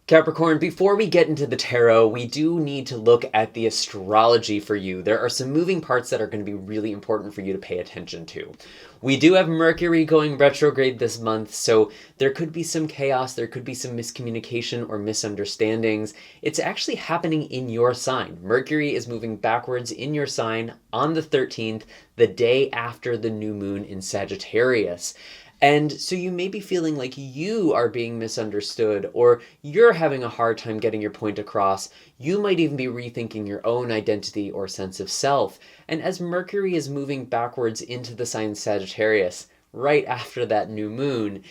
Capricorn, before we get into the tarot, we do need to look at the astrology for you. There are some moving parts that are going to be really important for you to pay attention to. We do have Mercury going retrograde this month, so there could be some chaos, there could be some miscommunication or misunderstandings. It's actually happening in your sign. Mercury is moving backwards in your sign on the 13th, the day after the new moon in Sagittarius. And so you may be feeling like you are being misunderstood or you're having a hard time getting your point across. You might even be rethinking your own identity or sense of self. And as Mercury is moving backwards into the sign Sagittarius, right after that new moon,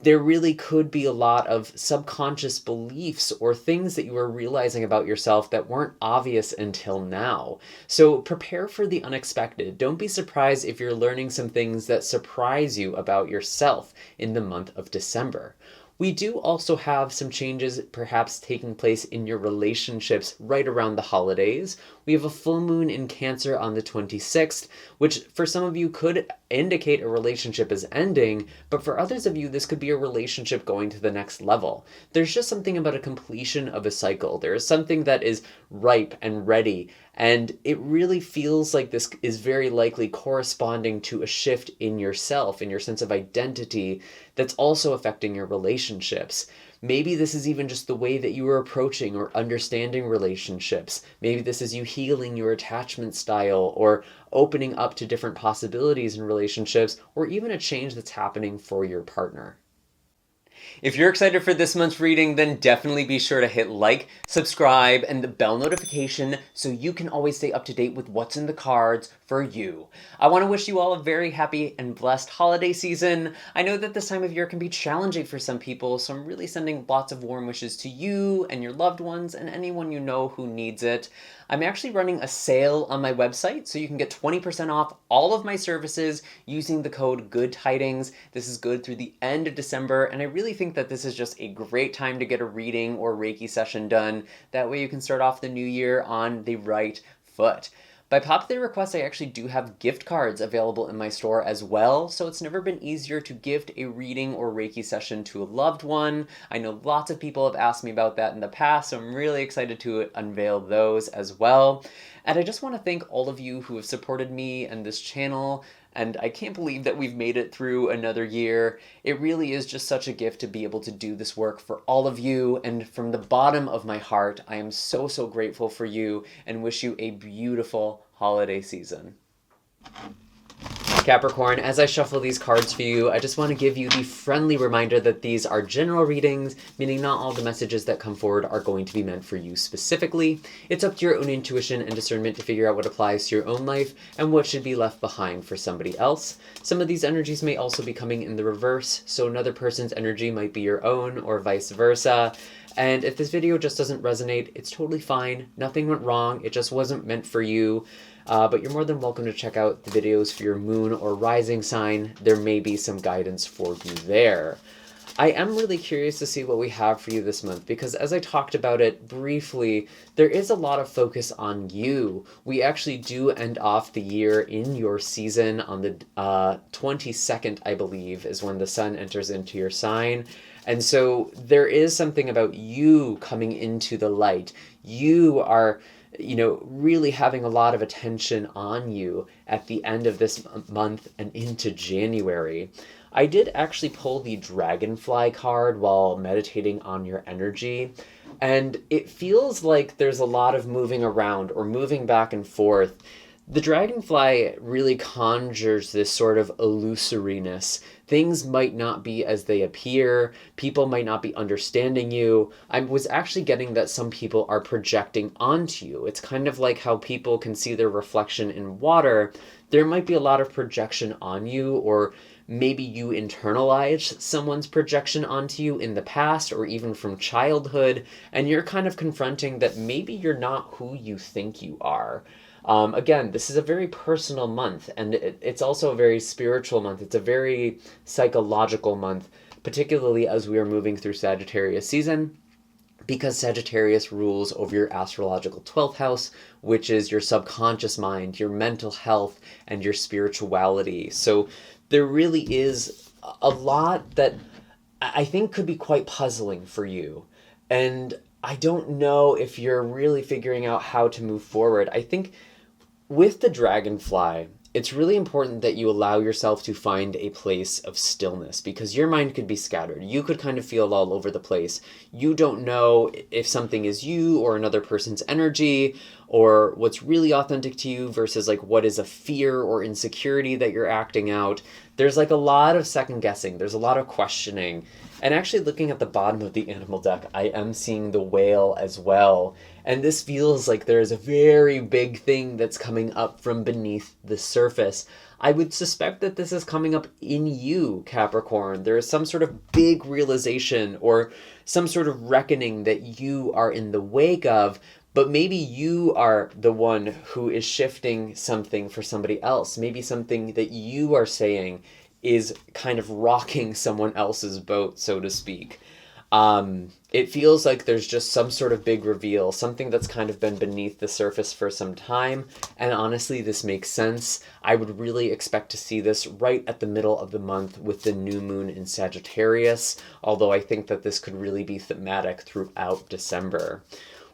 there really could be a lot of subconscious beliefs or things that you are realizing about yourself that weren't obvious until now. So prepare for the unexpected. Don't be surprised if you're learning some things that surprise you about yourself in the month of December. We do also have some changes perhaps taking place in your relationships right around the holidays. We have a full moon in Cancer on the 26th, which for some of you could indicate a relationship is ending, but for others of you, this could be a relationship going to the next level. There's just something about a completion of a cycle. There is something that is ripe and ready, and it really feels like this is very likely corresponding to a shift in yourself, in your sense of identity, that's also affecting your relationships. Maybe this is even just the way that you are approaching or understanding relationships. Maybe this is you healing your attachment style or opening up to different possibilities in relationships, or even a change that's happening for your partner. If you're excited for this month's reading, then definitely be sure to hit like, subscribe, and the bell notification so you can always stay up to date with what's in the cards for you. I want to wish you all a very happy and blessed holiday season. I know that this time of year can be challenging for some people, so I'm really sending lots of warm wishes to you and your loved ones and anyone you know who needs it. I'm actually running a sale on my website, so you can get 20% off all of my services using the code GOODTIDINGS. This is good through the end of December, and I really think that this is just a great time to get a reading or Reiki session done. That way you can start off the new year on the right foot. By popular request, I actually do have gift cards available in my store as well, so it's never been easier to gift a reading or Reiki session to a loved one. I know lots of people have asked me about that in the past, so I'm really excited to unveil those as well. And I just want to thank all of you who have supported me and this channel, and I can't believe that we've made it through another year. It really is just such a gift to be able to do this work for all of you, and from the bottom of my heart, I am so grateful for you and wish you a beautiful holiday season. Capricorn, as I shuffle these cards for you, I just want to give you the friendly reminder that these are general readings, meaning not all the messages that come forward are going to be meant for you specifically. It's up to your own intuition and discernment to figure out what applies to your own life and what should be left behind for somebody else. Some of these energies may also be coming in the reverse, so another person's energy might be your own or vice versa. And if this video just doesn't resonate, it's totally fine. Nothing went wrong. It just wasn't meant for you. But you're more than welcome to check out the videos for your moon or rising sign. There may be some guidance for you there. I am really curious to see what we have for you this month, because as I talked about it briefly, there is a lot of focus on you. We actually do end off the year in your season on the 22nd, I believe, is when the sun enters into your sign. And so there is something about you coming into the light. You are, really having a lot of attention on you at the end of this month and into January. I did actually pull the Dragonfly card while meditating on your energy, and it feels like there's a lot of moving around or moving back and forth. The Dragonfly really conjures this sort of illusoriness. Things might not be as they appear. People might not be understanding you. I was actually getting that some people are projecting onto you. It's kind of like how people can see their reflection in water. There might be a lot of projection on you, or maybe you internalized someone's projection onto you in the past or even from childhood, and you're kind of confronting that maybe you're not who you think you are. Again, this is a very personal month, and it's also a very spiritual month. It's a very psychological month, particularly as we are moving through Sagittarius season, because Sagittarius rules over your astrological 12th house, which is your subconscious mind, your mental health, and your spirituality. So there really is a lot that I think could be quite puzzling for you. And I don't know if you're really figuring out how to move forward. I think with the dragonfly, it's really important that you allow yourself to find a place of stillness, because your mind could be scattered. You could kind of feel all over the place. You don't know if something is you or another person's energy, or what's really authentic to you versus like what is a fear or insecurity that you're acting out. There's like a lot of second guessing. There's a lot of questioning. And actually looking at the bottom of the animal deck, I am seeing the whale as well. And this feels like there's a very big thing that's coming up from beneath the surface. I would suspect that this is coming up in you, Capricorn. There is some sort of big realization or some sort of reckoning that you are in the wake of, but maybe you are the one who is shifting something for somebody else. Maybe something that you are saying is kind of rocking someone else's boat, so to speak. It feels like there's just some sort of big reveal, something that's kind of been beneath the surface for some time. And honestly, this makes sense. I would really expect to see this right at the middle of the month with the new moon in Sagittarius, although I think that this could really be thematic throughout December.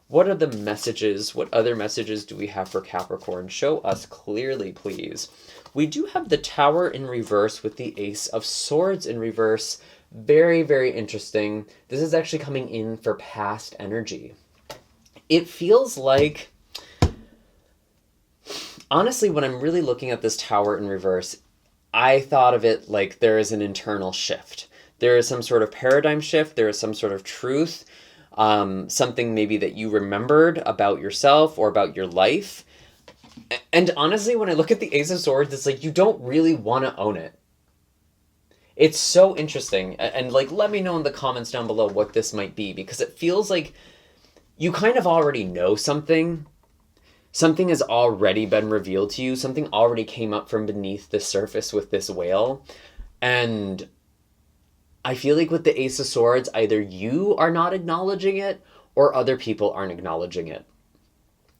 What are the messages? What other messages do we have for Capricorn? Show us clearly, please. We do have the Tower in reverse with the Ace of Swords in reverse. Very, very interesting. This is actually coming in for past energy. It feels like, honestly, when I'm really looking at this Tower in reverse, I thought of it like there is an internal shift. There is some sort of paradigm shift. There is some sort of truth. Something maybe that you remembered about yourself or about your life. And honestly, when I look at the Ace of Swords, it's like you don't really want to own it. It's so interesting. And like, let me know in the comments down below what this might be, because it feels like you kind of already know something. Something has already been revealed to you. Something already came up from beneath the surface with this whale. And I feel like with the Ace of Swords, either you are not acknowledging it or other people aren't acknowledging it.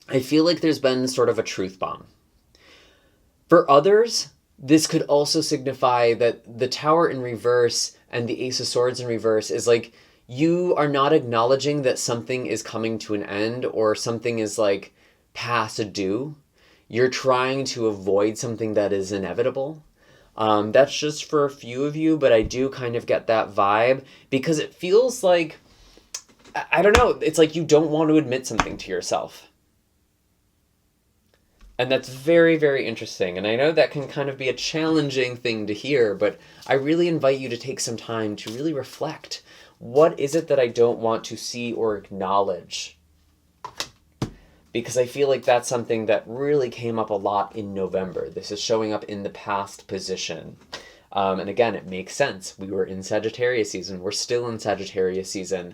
I feel like there's been sort of a truth bomb. For others, this could also signify that the Tower in reverse and the Ace of Swords in reverse is like you are not acknowledging that something is coming to an end or something is like past due. You're trying to avoid something that is inevitable. That's just for a few of you, but I do kind of get that vibe because it feels like, I don't know, it's like you don't want to admit something to yourself. And that's very, very interesting. And I know that can kind of be a challenging thing to hear, but I really invite you to take some time to really reflect. What is it that I don't want to see or acknowledge? Because I feel like that's something that really came up a lot in November. This is showing up in the past position. And again, it makes sense. We were in Sagittarius season. We're still in Sagittarius season.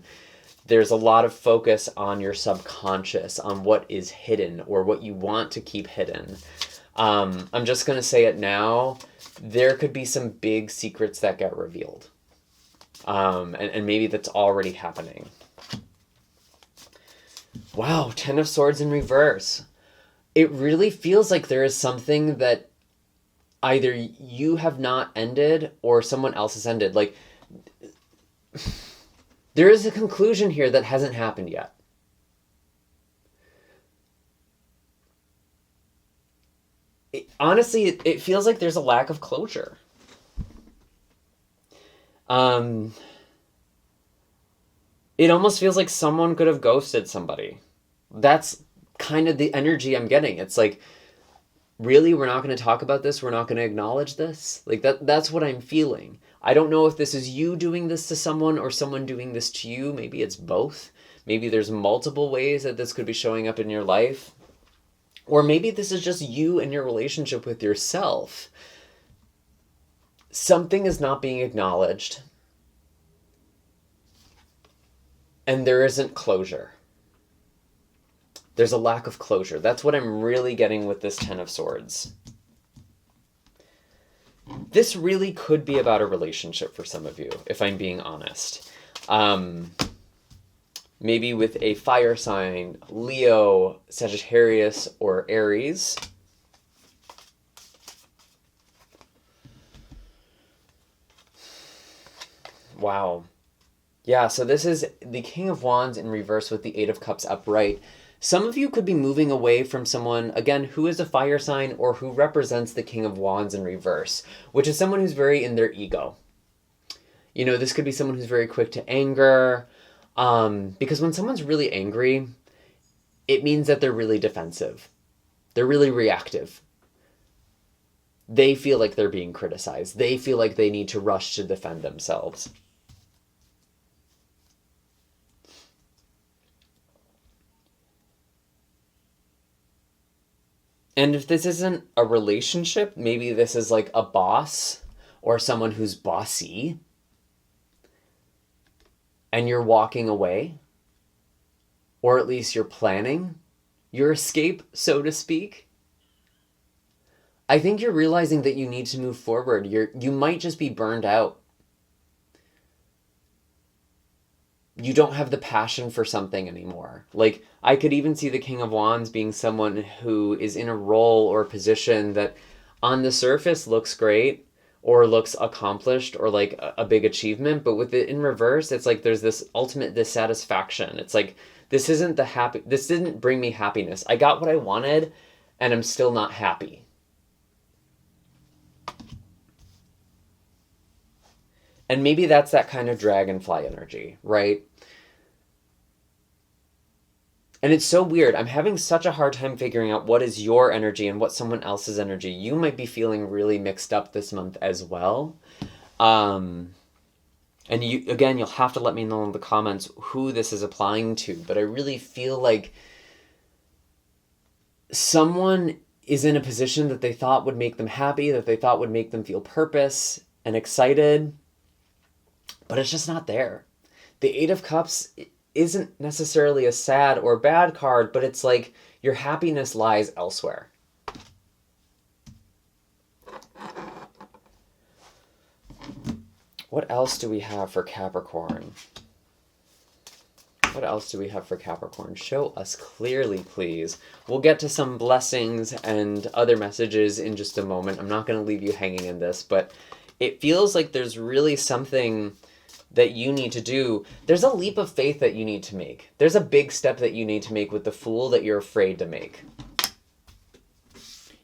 There's a lot of focus on your subconscious, on what is hidden or what you want to keep hidden. I'm just going to say it now. There could be some big secrets that get revealed. And maybe that's already happening. Wow, Ten of Swords in reverse. It really feels like there is something that either you have not ended or someone else has ended. Like, there is a conclusion here that hasn't happened yet. Honestly, it feels like there's a lack of closure. It almost feels like someone could have ghosted somebody. That's kind of the energy I'm getting. It's like, really, we're not going to talk about this? We're not going to acknowledge this? Like, that's what I'm feeling. I don't know if this is you doing this to someone or someone doing this to you. Maybe it's both. Maybe there's multiple ways that this could be showing up in your life. Or maybe this is just you and your relationship with yourself. Something is not being acknowledged. And there isn't closure. There's a lack of closure. That's what I'm really getting with this Ten of Swords. This really could be about a relationship for some of you, if I'm being honest. Maybe with a fire sign, Leo, Sagittarius, or Aries. Wow. Yeah, so this is the King of Wands in reverse with the Eight of Cups upright. Some of you could be moving away from someone, again, who is a fire sign or who represents the King of Wands in reverse, which is someone who's very in their ego. You know, this could be someone who's very quick to anger, because when someone's really angry, it means that they're really defensive. They're really reactive. They feel like they're being criticized. They feel like they need to rush to defend themselves. And if this isn't a relationship, maybe this is like a boss or someone who's bossy, and you're walking away, or at least you're planning your escape, so to speak. I think you're realizing that you need to move forward. You might just be burned out. You don't have the passion for something anymore. Like, I could even see the King of Wands being someone who is in a role or position that on the surface looks great or looks accomplished or like a big achievement, but with it in reverse, it's like there's this ultimate dissatisfaction. It's like, this didn't bring me happiness. I got what I wanted and I'm still not happy. And maybe that's that kind of dragonfly energy, right? And it's so weird. I'm having such a hard time figuring out what is your energy and what someone else's energy. You might be feeling really mixed up this month as well. And you'll have to let me know in the comments who this is applying to. But I really feel like someone is in a position that they thought would make them happy, that they thought would make them feel purpose and excited, but it's just not there. The Eight of Cups isn't necessarily a sad or bad card, but it's like your happiness lies elsewhere. What else do we have for Capricorn? What else do we have for Capricorn? Show us clearly, please. We'll get to some blessings and other messages in just a moment. I'm not going to leave you hanging in this, but it feels like there's really something that you need to do. There's a leap of faith that you need to make. There's a big step that you need to make with the Fool that you're afraid to make.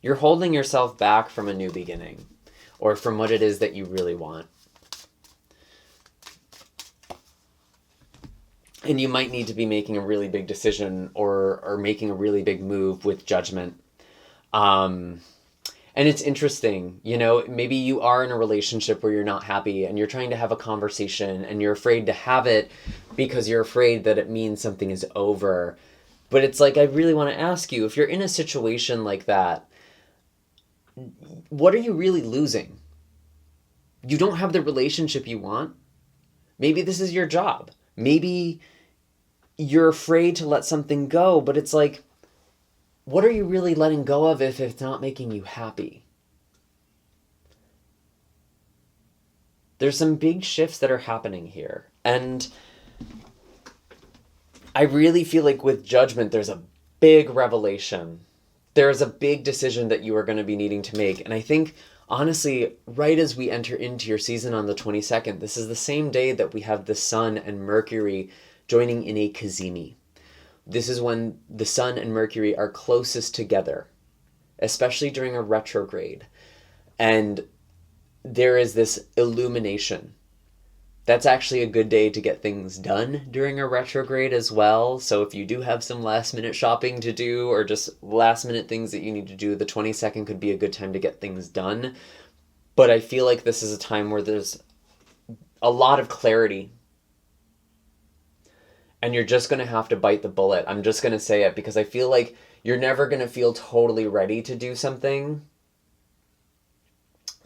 You're holding yourself back from a new beginning or from what it is that you really want. And you might need to be making a really big decision or making a really big move with judgment. And it's interesting, you know, maybe you are in a relationship where you're not happy and you're trying to have a conversation and you're afraid to have it because you're afraid that it means something is over. But it's like, I really want to ask you, if you're in a situation like that, what are you really losing? You don't have the relationship you want. Maybe this is your job. Maybe you're afraid to let something go, but it's like, what are you really letting go of if it's not making you happy? There's some big shifts that are happening here. And I really feel like with judgment, there's a big revelation. There's a big decision that you are going to be needing to make. And I think, honestly, right as we enter into your season on the 22nd, this is the same day that we have the Sun and Mercury joining in a Cazimi. This is when the Sun and Mercury are closest together, especially during a retrograde. And there is this illumination. That's actually a good day to get things done during a retrograde as well. So if you do have some last minute shopping to do or just last minute things that you need to do, the 22nd could be a good time to get things done. But I feel like this is a time where there's a lot of clarity. And you're just going to have to bite the bullet. I'm just going to say it because I feel like you're never going to feel totally ready to do something,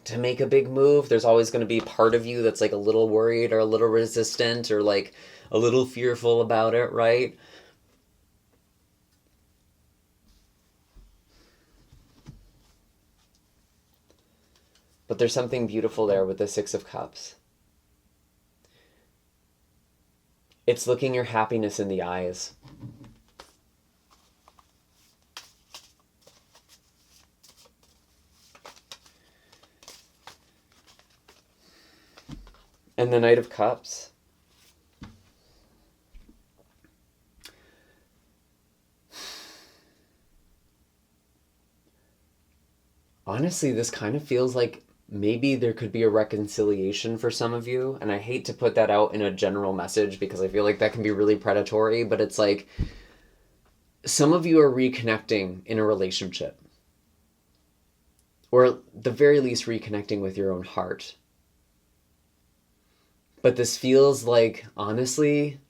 to make a big move. There's always going to be part of you that's like a little worried or a little resistant or like a little fearful about it, right? But there's something beautiful there with the Six of Cups. It's looking your happiness in the eyes. And the Knight of Cups. Honestly, this kind of feels like maybe there could be a reconciliation for some of you. And I hate to put that out in a general message because I feel like that can be really predatory, but it's like some of you are reconnecting in a relationship. Or at the very least reconnecting with your own heart. But this feels like, honestly,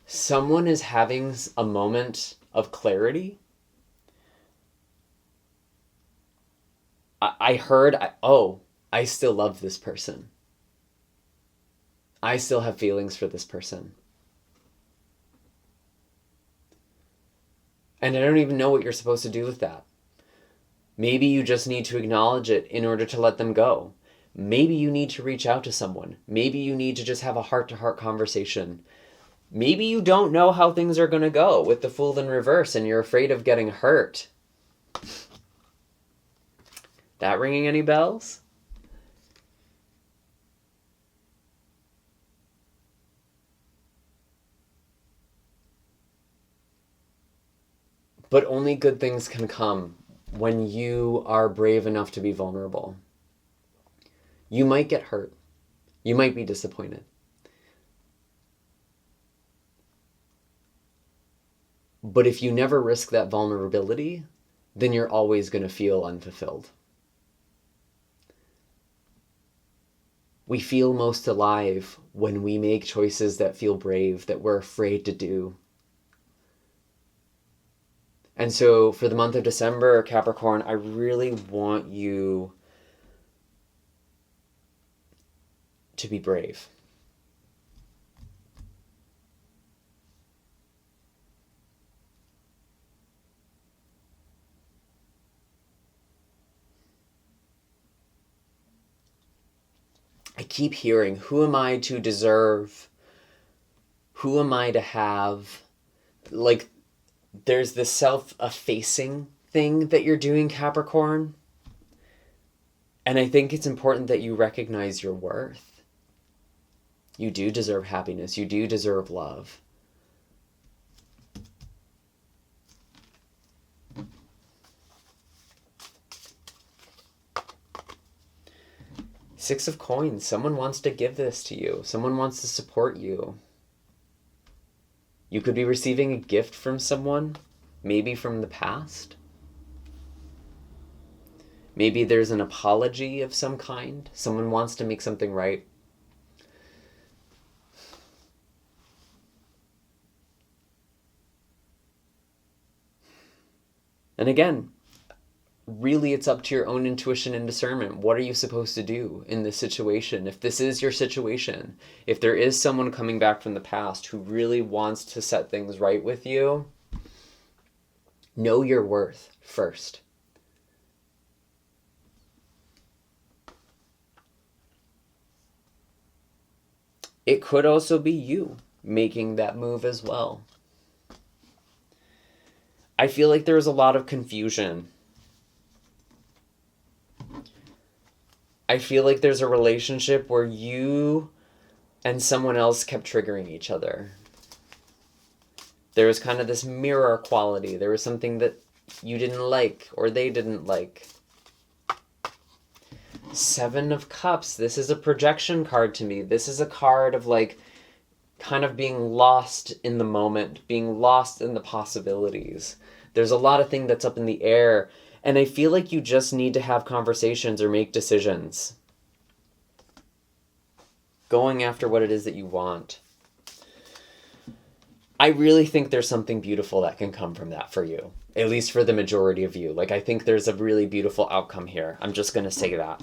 someone is having a moment of clarity. I heard, I still love this person. I still have feelings for this person. And I don't even know what you're supposed to do with that. Maybe you just need to acknowledge it in order to let them go. Maybe you need to reach out to someone. Maybe you need to just have a heart-to-heart conversation. Maybe you don't know how things are going to go with the Fool in reverse and you're afraid of getting hurt. That ringing any bells? But only good things can come when you are brave enough to be vulnerable. You might get hurt. You might be disappointed. But if you never risk that vulnerability, then you're always going to feel unfulfilled. We feel most alive when we make choices that feel brave, that we're afraid to do. And so for the month of December, Capricorn, I really want you to be brave. I keep hearing, who am I to deserve? Who am I to have? Like, there's this self-effacing thing that you're doing, Capricorn. And I think it's important that you recognize your worth. You do deserve happiness. You do deserve love. Six of Coins. Someone wants to give this to you. Someone wants to support you. You could be receiving a gift from someone, maybe from the past. Maybe there's an apology of some kind. Someone wants to make something right. And again, really it's up to your own intuition and discernment. What are you supposed to do in this situation? If this is your situation, if there is someone coming back from the past who really wants to set things right with you, know your worth first. It could also be you making that move as well. I feel like there's a lot of confusion. I feel like there's a relationship where you and someone else kept triggering each other. There was kind of this mirror quality. There was something that you didn't like or they didn't like. Seven of Cups. This is a projection card to me. This is a card of like kind of being lost in the moment, being lost in the possibilities. There's a lot of things that's up in the air. And I feel like you just need to have conversations or make decisions. Going after what it is that you want. I really think there's something beautiful that can come from that for you. At least for the majority of you. Like, I think there's a really beautiful outcome here. I'm just going to say that.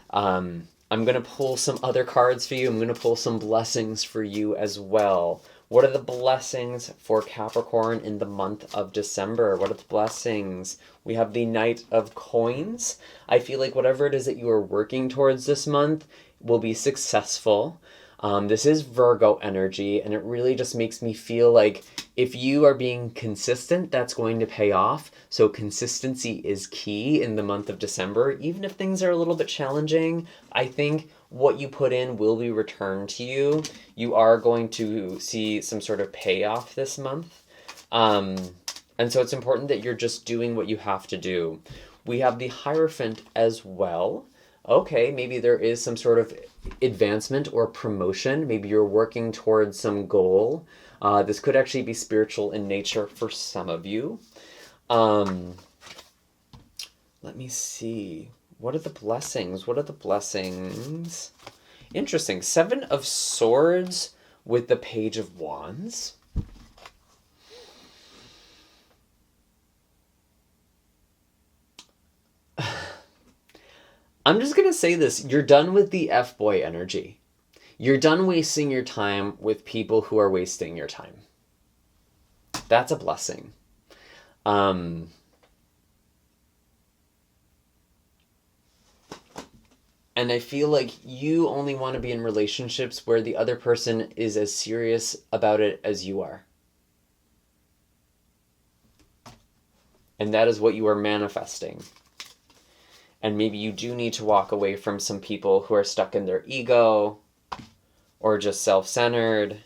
I'm going to pull some other cards for you. I'm going to pull some blessings for you as well. What are the blessings for Capricorn in the month of December? What are the blessings? We have the Knight of Coins. I feel like whatever it is that you are working towards this month will be successful. This is Virgo energy, and it really just makes me feel like if you are being consistent, that's going to pay off. So consistency is key in the month of December. Even if things are a little bit challenging, I think what you put in will be returned to you. You are going to see some sort of payoff this month. And so it's important that you're just doing what you have to do. We have the Hierophant as well. Okay, maybe there is some sort of advancement or promotion. Maybe you're working towards some goal. This could actually be spiritual in nature for some of you. Let me see. What are the blessings? What are the blessings? Interesting. 7 of Swords with the Page of Wands. I'm just going to say this. You're done with the F-boy energy. You're done wasting your time with people who are wasting your time. That's a blessing. And I feel like you only want to be in relationships where the other person is as serious about it as you are. And that is what you are manifesting. And maybe you do need to walk away from some people who are stuck in their ego or just self-centered.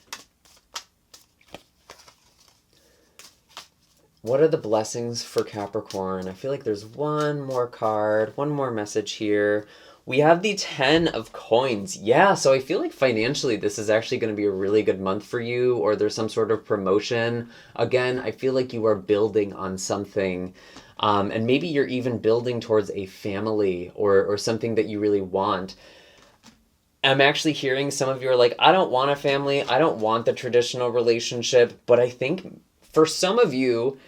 What are the blessings for Capricorn? I feel like there's one more card, one more message here. We have the 10 of Coins. Yeah, so I feel like financially this is actually going to be a really good month for you, or there's some sort of promotion. Again, I feel like you are building on something. And maybe you're even building towards a family or something that you really want. I'm actually hearing some of you are like, I don't want a family. I don't want the traditional relationship. But I think for some of you,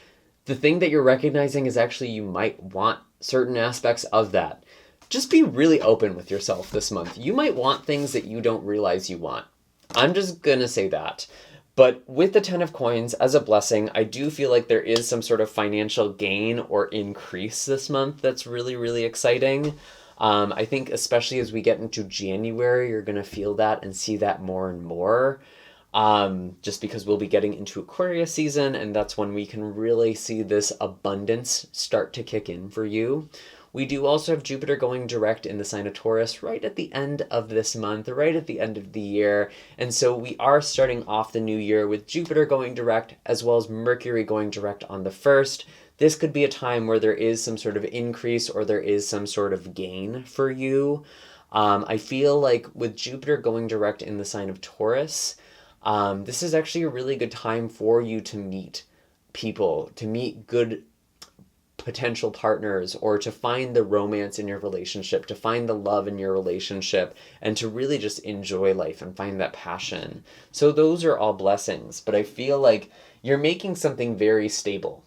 the thing that you're recognizing is actually you might want certain aspects of that. Just be really open with yourself this month. You might want things that you don't realize you want. I'm just going to say that. But with the 10 of Coins as a blessing, I do feel like there is some sort of financial gain or increase this month that's really, really exciting. I think especially as we get into January, you're going to feel that and see that more and more. Just because we'll be getting into Aquarius season, and that's when we can really see this abundance start to kick in for you. We do also have Jupiter going direct in the sign of Taurus right at the end of this month, right at the end of the year. And so we are starting off the new year with Jupiter going direct as well as Mercury going direct on the 1st. This could be a time where there is some sort of increase or there is some sort of gain for you. I feel like with Jupiter going direct in the sign of Taurus, this is actually a really good time for you to meet people, to meet good potential partners, or to find the romance in your relationship, to find the love in your relationship, and to really just enjoy life and find that passion. So those are all blessings, but I feel like you're making something very stable.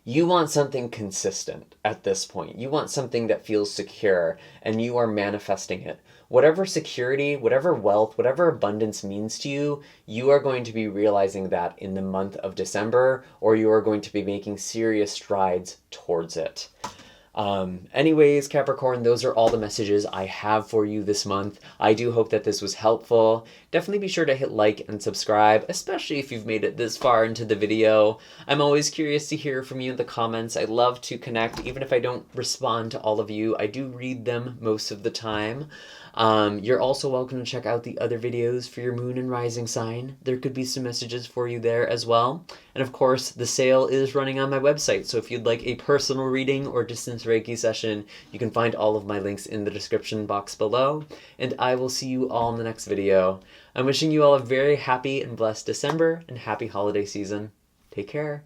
You want something consistent at this point. You want something that feels secure, and you are manifesting it. Whatever security, whatever wealth, whatever abundance means to you, you are going to be realizing that in the month of December, or you are going to be making serious strides towards it. Anyways, Capricorn, those are all the messages I have for you this month. I do hope that this was helpful. Definitely be sure to hit like and subscribe, especially if you've made it this far into the video. I'm always curious to hear from you in the comments. I love to connect, even if I don't respond to all of you. I do read them most of the time. You're also welcome to check out the other videos for your moon and rising sign. There could be some messages for you there as well. And of course, the sale is running on my website, so if you'd like a personal reading or distance Reiki session, you can find all of my links in the description box below. And I will see you all in the next video. I'm wishing you all a very happy and blessed December and happy holiday season. Take care.